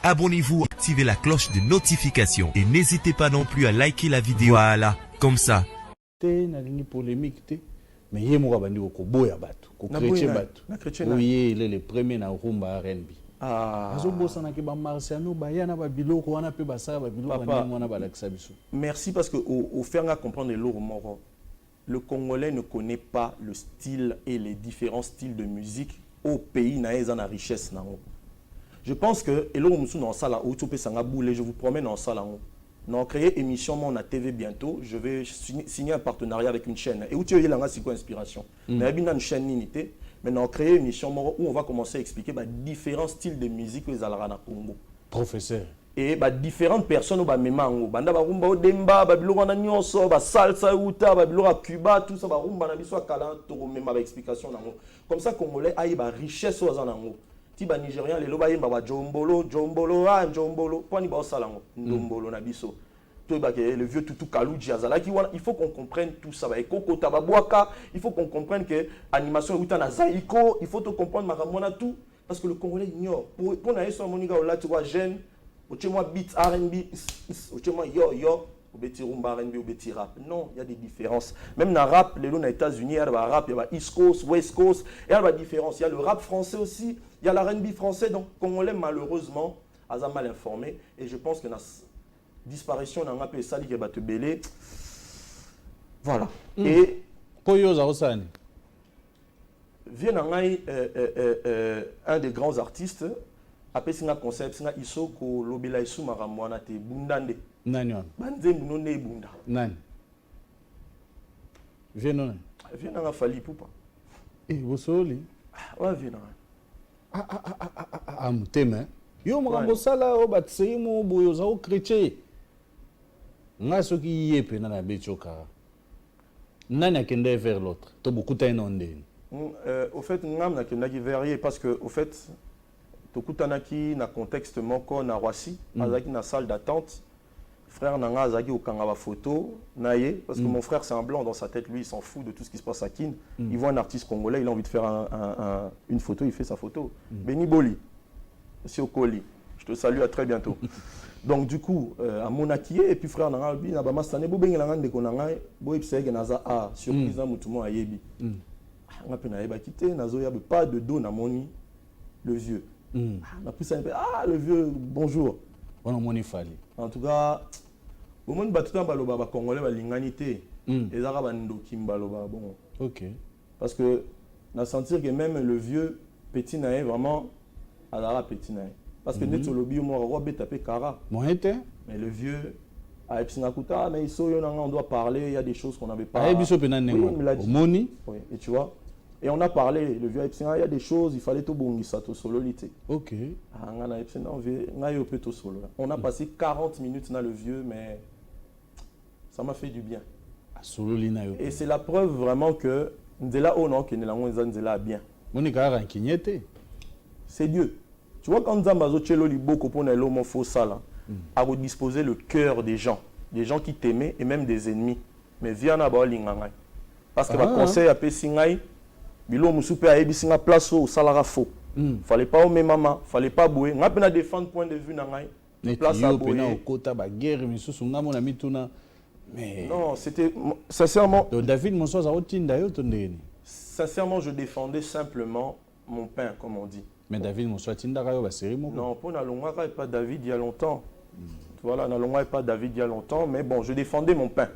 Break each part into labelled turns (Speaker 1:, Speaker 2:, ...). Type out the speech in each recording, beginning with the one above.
Speaker 1: abonnez-vous, activez la cloche de notification et n'hésitez pas non plus à liker la vidéo. Voilà, comme ça.
Speaker 2: Polémique, mais il y a des gens qui boya batu, qui chrétien batu. Oui, il est le premier na rumba R&B.
Speaker 3: Merci parce que au faire à comprendre le Congolais ne connaît pas le style et les différents styles de musique au pays na la richesse na. Je pense que et là dans sala je vous promets dans sala. Nous avons créé une émission on a TV bientôt. Je vais signer un partenariat avec une chaîne. Et où tu as c'est quoi inspiration? Nous avons une chaîne unité, mais nous avons créé une émission où on va commencer à expliquer différents styles de musique aux Alarana Congo.
Speaker 2: Professeur.
Speaker 3: Et différentes personnes au Bamema en Banda Barumba au Demba, Babilora Nyonso, Salsa Uta, Babilora Cuba, tout ça, Barumba Nabiso Kala, Toro Mema explication. Comme ça, Congolais a une richesse aux Anango. Tiba Nigérian les loba yemba jombolo poni ba salango ndombolo na biso to ba le vieux tutu kaluji azala ki wana il faut qu'on comprenne tout ça ba ekoko tababwaka il faut qu'on comprenne que animation uta na zaiko il faut te comprendre makamona tout parce que le Congolais ignore pour na yeso moninga olati wa jeune oche moi beat R&B oche moi yo obeti rumba R&B obeti rap. Non, il y a des différences. Même dans le rap, les gens aux États-Unis, il y a le rap, il y a le East Coast, West Coast, il y a la différence. Il y a le rap français aussi, il y a l'R&B français. Donc, Congolais, malheureusement, a mal informé. Et je pense que la disparition d'un rap et ça, qui va te belé. Voilà. Et.
Speaker 2: Poyo Zarosani.
Speaker 3: Vient un des grands artistes, après un concept, il iso ko lobela isu maramwana te bundande.
Speaker 2: Nani
Speaker 3: Banzembu no ne bunda.
Speaker 2: Nani? Viens
Speaker 3: na fali pupa.
Speaker 2: Vous soli?
Speaker 3: Ouais, viens
Speaker 2: muteme. Yo mkambo sala o batsimo boyoza o chrétien. Ngaso ki yepe na bechoka. Nani akende vers l'autre. To beaucoup ta inonde.
Speaker 3: Au fait ngam na kenda ki verrier parce que au fait to kutanaki na contexte moko na Roissy, azaki na salle d'attente. Frère Nanga Azagi au Kangaba photo, Naye, parce que mon frère c'est un blanc dans sa tête, lui il s'en fout de tout ce qui se passe à Kin. Il voit un artiste congolais, il a envie de faire une photo, il fait sa photo. Beni Boli, Monsieur Okoli, je te salue, à très bientôt. Donc du coup, à Monaki, et puis frère Nanga, il a pas stane, bo bengi langa ndeko nanga, bo ipsege naza a surprise na mutumo ayebi. On a peine à quitté, nazo yabe pas de dos na moni, le vieux. On a pris ça, le vieux, bonjour.
Speaker 2: On a moni fali.
Speaker 3: En tout cas, au monde batuta baloba ba congolais ba linganité ezaka bando kimbaloba bon.
Speaker 2: OK.
Speaker 3: Parce que na sentir que même le vieux petit naé vraiment ala petit naé. Parce que net lobi mo roi betapé kara.
Speaker 2: Moete.
Speaker 3: Mais le vieux a epsingakuta mais on doit parler, il y a des choses qu'on n'avait pas.
Speaker 2: A biso penanengo. Moni.
Speaker 3: Oui, et tu vois. Et on a parlé, le vieux Epsinga, il y a des choses, il fallait tout bongisa, tout sololité.
Speaker 2: Ok.
Speaker 3: On a passé 40 minutes dans le vieux, mais ça m'a fait du bien. Et c'est la preuve vraiment que Ndela Ono, qui est là bien. C'est Dieu. Tu vois, quand Nzambazo Tchelo Liboko pour l'homme faux sala, a redisposé le cœur des gens qui t'aimaient et même des ennemis. Mais viens à Baolingangai. Parce que le conseil a Pessingai. Bilo musupe a ebisinga place au salara faux. Fallait pas au même maman, fallait pas bouer. On a peine à défendre point de vue nangai.
Speaker 2: Place à bouer. Au kota ba guerre misusu ngamo na mituna. Mais
Speaker 3: non, c'était sincèrement.
Speaker 2: David Monsoza otinda yo tondeni.
Speaker 3: Sincèrement, je défendais simplement mon pain comme on dit.
Speaker 2: Mais David Monsoza tinda yo ba série moko.
Speaker 3: Non, pour na longwa pas David il y a longtemps. Voilà, na longwa pas David il y a longtemps, mais bon, je défendais mon pain.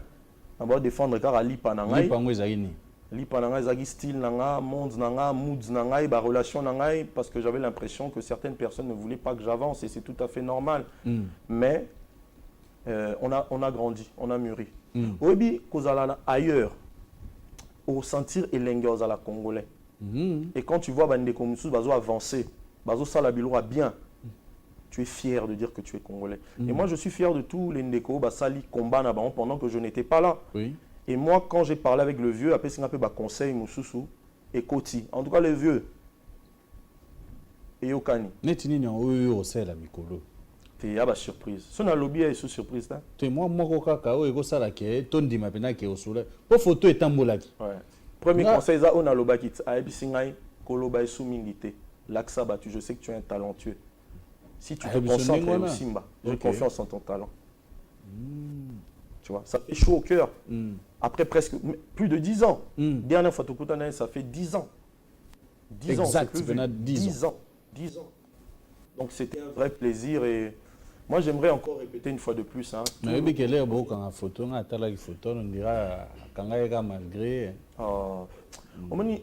Speaker 3: On va défendre car Ali panangai.
Speaker 2: Ali pango ezagini.
Speaker 3: Lipananga zagi style nanga, monde nanga, moods nanga, ba relation nanga, parce que j'avais l'impression que certaines personnes ne voulaient pas que j'avance et c'est tout à fait normal. Mais on a grandi, on a mûri. Obi kozala ailleurs, au sentir elengue ozala congolais. Et quand tu vois bande komusu bazo avancer, bazo sala bilora bien, tu es fier de dire que tu es congolais. Et moi je suis fier de tous les ndeko basali combat na ban pendant que je n'étais pas là.
Speaker 2: Oui.
Speaker 3: Et moi, quand j'ai parlé avec le vieux, après, c'est un peu conseil, Moussoussou et Koti. En tout cas, le vieux. Et Yokani.
Speaker 2: Netini, on sait la Mikolo.
Speaker 3: Il y a une surprise. Si on a lobby, il y a une surprise.
Speaker 2: Moi, je suis tondi ma pena qui est au soleil. Pour photo est tambolaki.
Speaker 3: Premier conseil, on a lobby qui a ebisingai, koloba et soumingité. L'axa battu, je sais que tu es un talentueux. Si tu te concentres au Simba, j'ai confiance en ton talent. Tu vois, ça fait chaud au cœur. Après presque plus de 10 ans. Dernière fois, ça fait 10 ans. 10 ans,
Speaker 2: exact,
Speaker 3: c'est plus 10 ans. 10 ans. Donc c'était un vrai plaisir et moi j'aimerais encore répéter une fois de plus. Hein,
Speaker 2: mais oui, quelle est beau quand la photo, on dira quand il y a malgré.
Speaker 3: Au moni,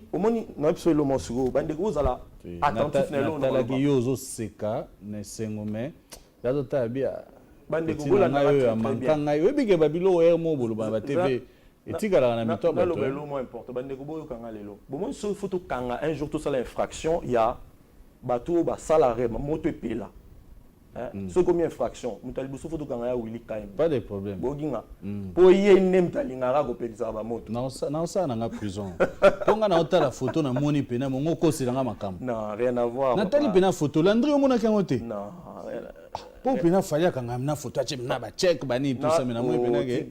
Speaker 3: na absolument le monsugo. Bande gros ala. Attentif na lo.
Speaker 2: La guyozo seka, ne sengome. Dato tabia.
Speaker 3: Bande gros la na
Speaker 2: mankanga. Oui, bige babilo er mo bolo ba TV. Et tigala na mito ba.
Speaker 3: Le belo moins important. Bande gros yo kanga lelo. Bon moi sur photo kanga un jour tout ça l'infraction, il y a bateau ba salarié moto pela. Ce comme infraction, mutalibu so photo kanga ya Willy Kaim.
Speaker 2: Pas de problème.
Speaker 3: Boginga. Po ye nem talingara ko pelisa ba moto.
Speaker 2: Na ça na prison. Ponga na ota la photo na moni pena mongo ko silanga makam.
Speaker 3: Non, rien à voir.
Speaker 2: Natali pena photo Landry omona kangote.
Speaker 3: Non.
Speaker 2: Po pena fanya kanga na photo ache na ba check bani tout ça mais na moni pena ke.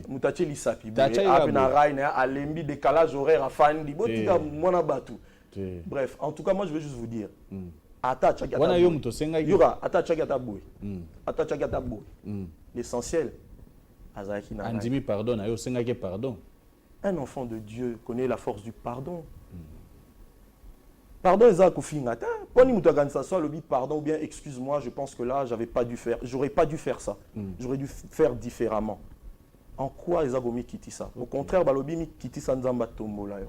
Speaker 3: Mutachi lisapi. Apena raina alembi décalage horaire afandi. Botika mona batu. Bref, en tout cas moi je veux juste vous dire. L'essentiel,
Speaker 2: Andimi pardon, pardon.
Speaker 3: Un enfant de Dieu connaît la force du pardon. Pardon, pardon ou bien excuse-moi, je pense que là, j'aurais pas dû faire ça. J'aurais dû faire différemment. En quoi les agomi quittent ça? Au contraire, balobi mi quittent ça nzamba tombola.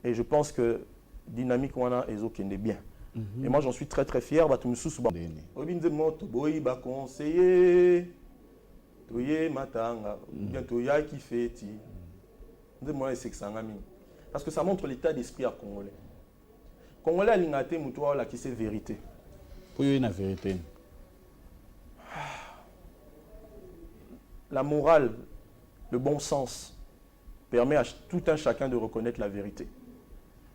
Speaker 3: Et je pense que dynamique wana ezo kende bien. Et moi, j'en suis très très fier. Bah, tu me sous Obinze moto boy ba conseiller. Toye matanga, bien toya qui fait ti. Moi c'est que ça ngami. Parce que ça montre l'état d'esprit à Congolais. Congolais a l'ingate mutoa la qui c'est vérité.
Speaker 2: Pour y la vérité.
Speaker 3: La morale, le bon sens permet à tout un chacun de reconnaître la vérité.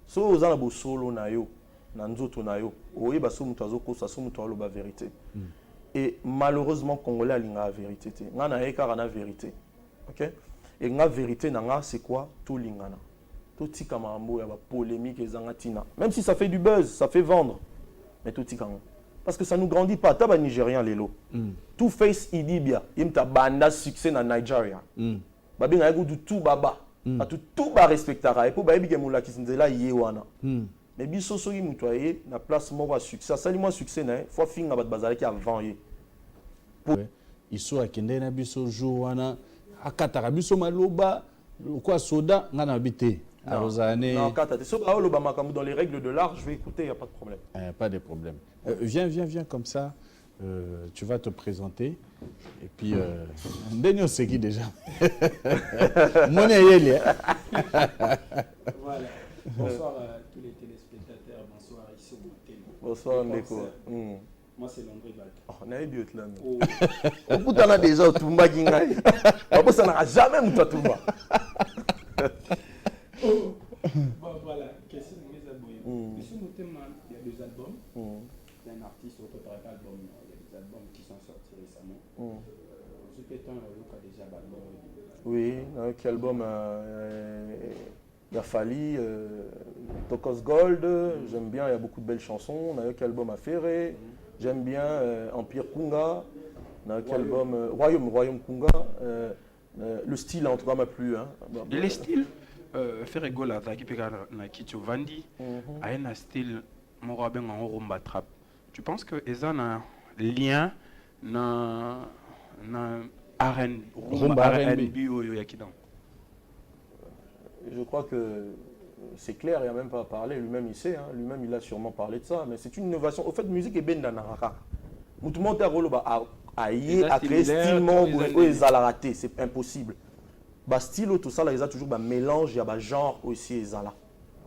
Speaker 3: So ozana bo solo na yo. Vérité. Et malheureusement, Congolais a la vérité. On a la vérité. Ok? Et la vérité, c'est quoi? Tout l'ingana. Tout tikamambo, il y a polémique et zangatina. Même si ça fait du buzz, ça fait vendre. Mais tout tikamambo. Parce que ça ne nous grandit pas. Taba Nigérien, Lelo. Tout face idibia. Il y a banda succès dans Nigeria. Babi na yego du tout baba. Tout ba respectara. Et pour babi gemula kisinzela yewana. Mais biso soki mutoye na place moko succès ça moi succès na faut finga bat bazala ki avant ye
Speaker 2: iso akende na biso jour wana akataka biso maloba quoi soda ngana bité arozane
Speaker 3: non katata so ba loba makambo dans les règles de l'art je vais écouter, il y a pas de problème.
Speaker 2: Pas de problème. Viens comme ça. Tu vas te présenter et puis Daniel c'est qui déjà mon yeli.
Speaker 4: Voilà. Bonsoir à tous les téléspectateurs, bonsoir ici au Motel.
Speaker 3: Bonsoir Ndeko.
Speaker 4: Moi c'est Landry Valk.
Speaker 3: On a eu du là. On peut en déjà au Tumba Gingai. On ça n'a jamais mouta Tumba.
Speaker 4: Bon voilà, question de mes abonnés. Ici au Motel, il y a des albums. Il y a un artiste au préparé album, il y a des albums qui sont sortis récemment. Ce qui est un look a déjà album.
Speaker 3: Oui, quel album il y a Fali, Tokos Gold, j'aime bien, il y a beaucoup de belles chansons. On a eu quel album à Ferré, j'aime bien Empire Kunga, on a eu quel album Royaume Kunga. Le style en tout cas m'a plu. Hein.
Speaker 5: Le style, Ferré Gola, qui peut être Vandi, a un style, moi bien en rumba trap. Tu penses que ils ont un lien na rumba R&B ou yakidam?
Speaker 3: Je crois que c'est clair, il n'y a même pas à parler. Lui-même, il sait. Hein. Lui-même, il a sûrement parlé de ça. Mais c'est une innovation. Au fait, musique est bien dans la rara. Moutoumante a créé style raté. C'est impossible. Style, tout ça, là, il y a toujours un mélange, il y a un genre aussi.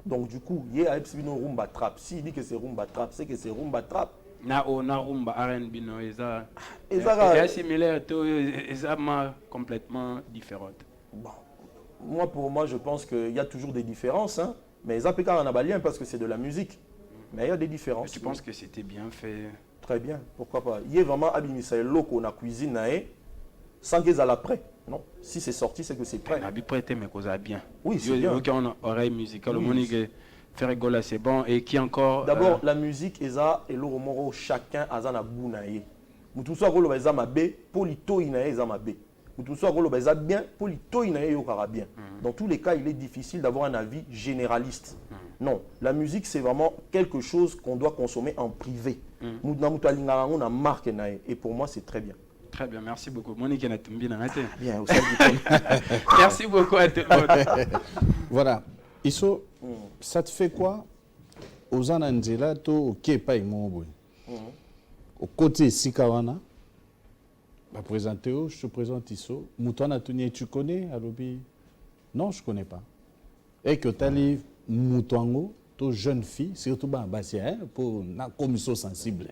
Speaker 3: Donc, du coup, il y a un rumba trap. S'il dit que c'est rumba trap, c'est que c'est rumba trap.
Speaker 5: Na rumba R&B, non, c'est similaire, c'est complètement différente.
Speaker 3: Bon. Pour moi, je pense qu'il y a toujours des différences, hein, mais les APK en a balien parce que c'est de la musique. Mais il y a des différences.
Speaker 5: Tu penses que c'était bien fait?
Speaker 3: Très bien, pourquoi pas. Il y a vraiment Abimisa Loko na cuisine sans qu'ils aient l'après. Non, si c'est sorti, c'est que c'est prêt.
Speaker 5: Abi prêté mais qu'on a bien.
Speaker 3: Oui, c'est bien.
Speaker 5: On a oreille musicale, Ferregola, c'est bon. Et qui encore
Speaker 3: D'abord, la musique, et le roman, chacun a un goût. Mutu so akolo baza mabe pour lito inaye eza mabe. Mutu so akolo baza bien pour lito inaye yokara bien. Dans tous les cas, il est difficile d'avoir un avis généraliste. Non, la musique c'est vraiment quelque chose qu'on doit consommer en privé. Mutu mutu alingara na marque naye et pour moi c'est très bien.
Speaker 5: Très bien, merci beaucoup. Monique Natumbi Nangate.
Speaker 3: Bien,
Speaker 5: merci beaucoup à tout le monde.
Speaker 2: Voilà. Isso, ça te fait quoi aux Anandela to ok pas immobilier. Au côté Sikawana, bah présenter, je te présente Isso. Moutouana Tounier, tu connais Alobi? Non, je ne connais pas. Et que tu as les Moutouango, to jeune fille, surtout bah c'est pour na commission sensible.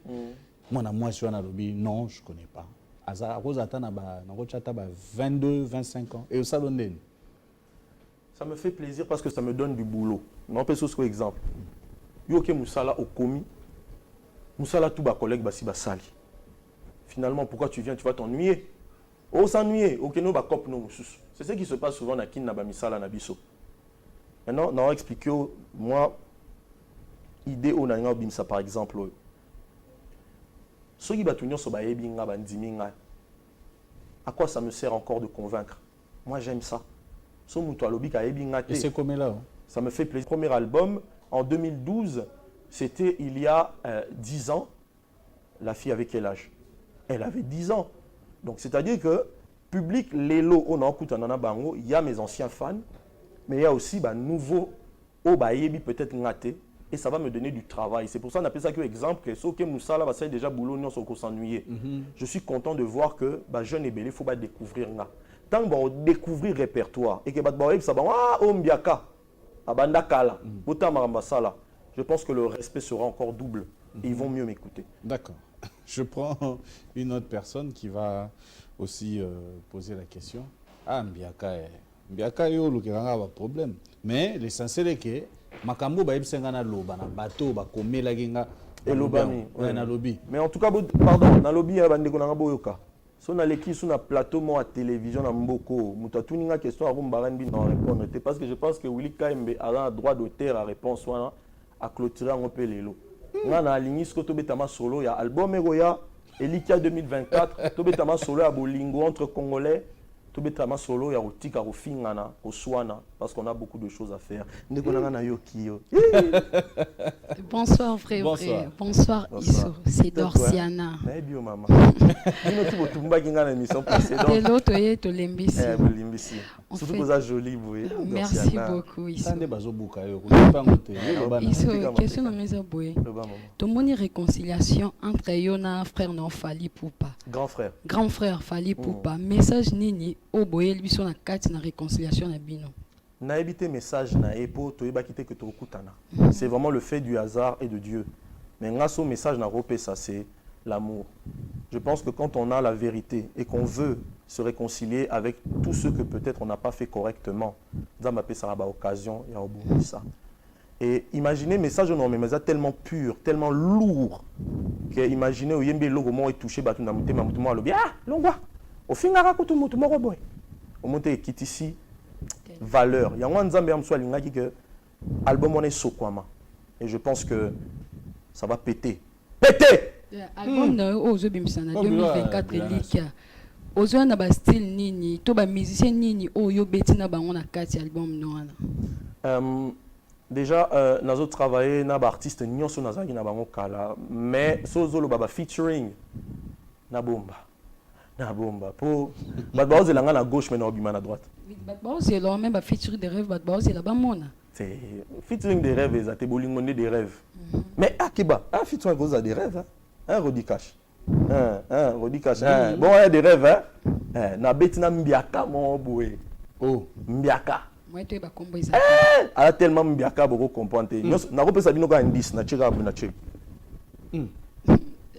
Speaker 2: Moi je suis en Alobi, non, je ne connais pas. Aza Rosata na ba 22, 25 ans et au salon d'En.
Speaker 3: Ça me fait plaisir parce que ça me donne du boulot. Non, pas ce exemple. Yoke Moussala au commis. Moussala tout bas collègue basi basali. Finalement, pourquoi tu viens? Tu vas t'ennuyer. Oh, s'ennuyer. Ok, no ba cop no moussus. C'est ce qui se passe souvent na kin na ba misala na biso. Maintenant, on va expliquer moi idée au nanga bimsa par exemple. Ce qui batunyo so ba yebi nga ba ndimi nga. À quoi ça me sert encore de convaincre? Moi, j'aime ça. So muto alobi ka yebi nga te.
Speaker 2: Et c'est comme là.
Speaker 3: Ça me fait plaisir. Premier album en 2012. C'était il y a 10 ans. La fille avait quel âge? Elle avait 10 ans. Donc, c'est-à-dire que, public, Lelo, on a écouté Nana Bango, il y a mes anciens fans, mais il y a aussi nouveau, peut-être ngaté, et ça va me donner du travail. C'est pour ça qu'on appelle ça que exemple, que ce que Moussa là, c'est déjà boulot, non, sans s'ennuyer. Je suis content de voir que, jeune et belé, il faut découvrir. Tant qu'on découvrir le répertoire, et que ça va, ah, Mbiaka, Abanda Kala, Bota Marambasala. Je pense que le respect sera encore double. Et ils vont mieux m'écouter.
Speaker 2: D'accord. Je prends une autre personne qui va aussi poser la question. Ah, Mbiaka yo lukeranga ba problème. Mais l'essentiel est que makambo ba yebsenga na loba na bateau ba komela genga
Speaker 3: et lobami
Speaker 2: na lobby.
Speaker 3: Mais en tout cas pardon, na lobby ya bande ko na boyoka. So na leki sur na plateau mo à télévision na mboko, muta tuninga question a rumbarandi non répondre parce que je pense que Willy Kaimbe a un droit d'auteur à réponse wana. À clôturer un peu les lots. On a aligné ce que tu as solo, il y a album Egoya, Elikia 2024, tu as solo à Bolingo entre Congolais, tu as solo il y a Otika, Ofingana, Oswana, parce qu'on a beaucoup de choses à faire.
Speaker 6: Bonsoir frère. Bonsoir Isso, c'est Dorsiana.
Speaker 3: De
Speaker 6: l'autre,
Speaker 3: surtout que ça joli,
Speaker 6: merci beaucoup Isso. Question de mes aboués. Tout le monde réconciliation entre Yona frère non Fali Poupa. Grand frère Fali Poupa. Message nini au boye lui son akati na réconciliation na bino.
Speaker 3: Na évité message na epo to yeba kité que to kutana. C'est vraiment le fait du hasard et de Dieu. Mais grâce au message na ropé ça c'est l'amour. Je pense que quand on a la vérité et qu'on veut se réconcilier avec tous ceux que peut-être on n'a pas fait correctement, Zambapé ça ba occasion ya obu ça. Et imaginez message non mais ça tellement pur, tellement lourd que imaginez au yembe logo mo est touché batu na mutema mutumo alobi ah longwa au fingara kutu mutu moko boy. Au monte quitte ici valeur. Il y a un Nzambe amso alinga qui que album on est sokwama et je pense que ça va péter. Péter.
Speaker 6: Album aux Bimsana 2024 Likia. Aux na ba style nini, to ba musicien nini o yo betina ba on a 4 album non.
Speaker 3: Déjà nazo travailler na ba artiste nyonso nazangi na bango kala mais sozolo baba featuring na bomba. Na bomba pour batbaoze langa na gauche mais na obima na droite.
Speaker 6: Batbaoze là même ba featuring des rêves batbaoze là ba mona.
Speaker 3: C'est featuring des rêves et ça te bolingonde des rêves. Mais akiba, featuring cause des rêves hein, Rodi Cash. Rodi Cash. Bon, il y a des rêves hein. Na betina Mbiaka mon boy. Oh, Mbiaka.
Speaker 6: Moi tu es ba combo isa.
Speaker 3: A tellement Mbiaka beaucoup comprendre. Na ko pesa bino ka indice na cheka na cheka.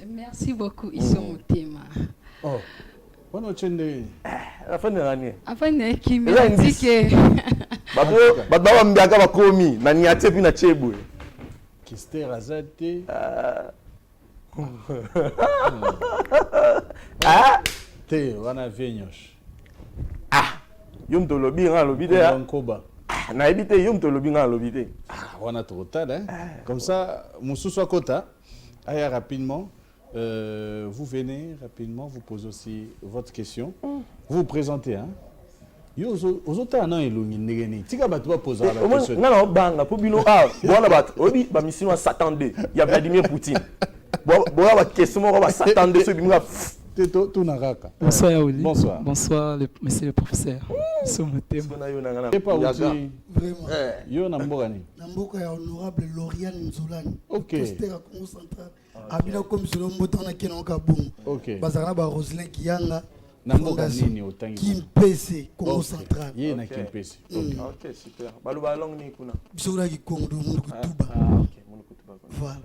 Speaker 6: Merci beaucoup ici mon thème.
Speaker 2: Oh. Bonne chende.
Speaker 3: La fin de l'année.
Speaker 6: Afin de qui me dit que
Speaker 3: Batba Mbiaka ba komi na niate puis na chebu.
Speaker 2: Kister azate.
Speaker 3: Ah,
Speaker 2: te wana venyosh.
Speaker 3: Ah, yom to lobby ran lobby de.
Speaker 2: Nkoba.
Speaker 3: na habité yom to lobinga lobité.
Speaker 2: Ah, on a trop tard, hein. Comme ça, Moussou soit Kota, allez rapidement. Vous venez rapidement, vous posez aussi votre question. Vous vous présentez, hein. Yo, aux autres, non, ils l'ont tika batu va poser la question.
Speaker 3: Non, banga, pour bino, ah, bon, la bat, obi, ba mission s'attendait. Il y a Vladimir Poutine. Bon, la question, on va s'attendre, ce bimga.
Speaker 7: Bonsoir Yaouli.
Speaker 2: Bonsoir.
Speaker 7: Bonsoir monsieur le professeur. Vraiment.
Speaker 2: Yo Nambogani.
Speaker 8: Namboka ya honorable Lauriane Nzolani.
Speaker 2: Ok.
Speaker 8: Poster à Congo Central. Abila comme sur le motana qui n'a aucun bon.
Speaker 2: Ok.
Speaker 8: Bazara ba Roselin Kiyanga.
Speaker 2: Namboka nini otangi.
Speaker 8: Kim Congo Central.
Speaker 2: Yé na Kim PC.
Speaker 3: Ok, super. Baluba long ni kuna.
Speaker 8: Bisoura ki Congo do mundu kutuba.
Speaker 3: Ok, mundu kutuba.
Speaker 8: Voilà.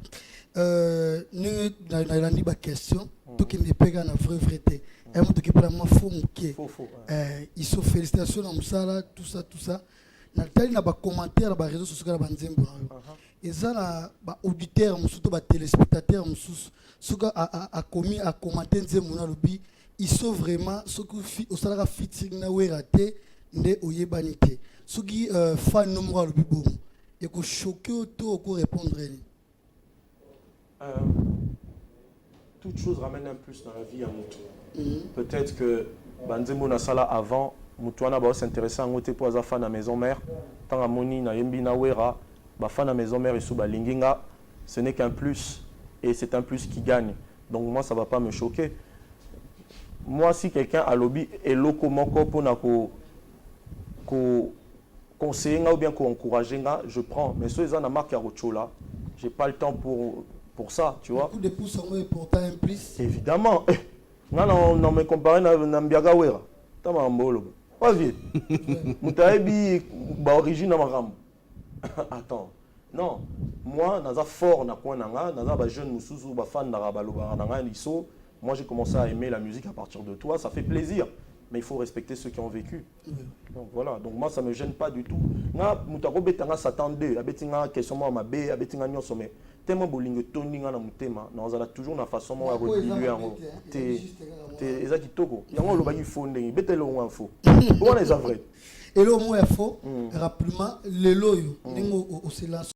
Speaker 8: Nous avons ba question. Tout qui me pega na vrai té. Et moi tout qui parle ma faux muké. Ils sont félicitations à Moussala, tout ça. Nathalie na ba commentaire ba réseaux sociaux ba nzembo. Et ça na ba auditeur musuto ba téléspectateur mususu. Soka a commis à commenter nzembo na lobi. Ils sont vraiment ce que au salaire featuring na weraté nde oyebanité. Ce qui fan numéro lobi bon. Et ko choquer auto ko répondre.
Speaker 3: Toute chose ramène un plus dans la vie à Moutou. Peut-être que Banzembo Nasala avant, Moutouana va s'intéresser à Ngote pour avoir fan à maison mère. Tant à Moni, na Yembi na Wera, fan à maison mère et sous Balinginga, ce n'est qu'un plus. Et c'est un plus qui gagne. Donc moi, ça ne va pas me choquer. Moi, si quelqu'un a lobby et loco moko pour conseiller ou bien encourager, je prends. Mais ceux qui ont marqué à Rochola, je n'ai pas le temps pour ça, tu vois.
Speaker 8: Beaucoup de pouces sont important un plus.
Speaker 3: Évidemment. Non, mais comparé à Nambiaga Wera. T'as ma mbolo. Vas-y. Moutaïbi, origine à ma rame. Attends. Non. Moi, naza fort na coin nanga, naza ba jeune mususu ba fan na rabaloba nanga liso. Moi, j'ai commencé à aimer la musique à partir de toi. Ça fait plaisir. Mais il faut respecter ceux qui ont vécu. Donc voilà. Donc moi, ça ne me gêne pas du tout. Nga mutako betanga s'attendait. Abetinga question moi ma bé, abetinga nyonso mais tellement bolingo toninga na mutema. Na ozala toujours na façon moi rediluer en te eza kitoko. Yango lo ba ki fondé. Betelo ngwa fo. On est vrai.
Speaker 8: Et le mot est faux. Rapidement, le loyo ningo au silence.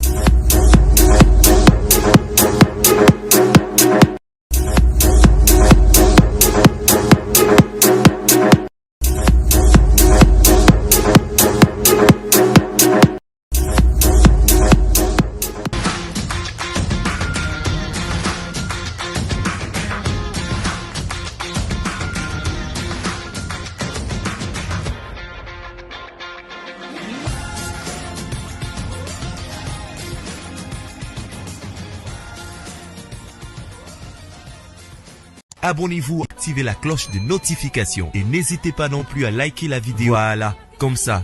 Speaker 1: Abonnez-vous, activez la cloche de notification et n'hésitez pas non plus à liker la vidéo. Voilà, comme ça,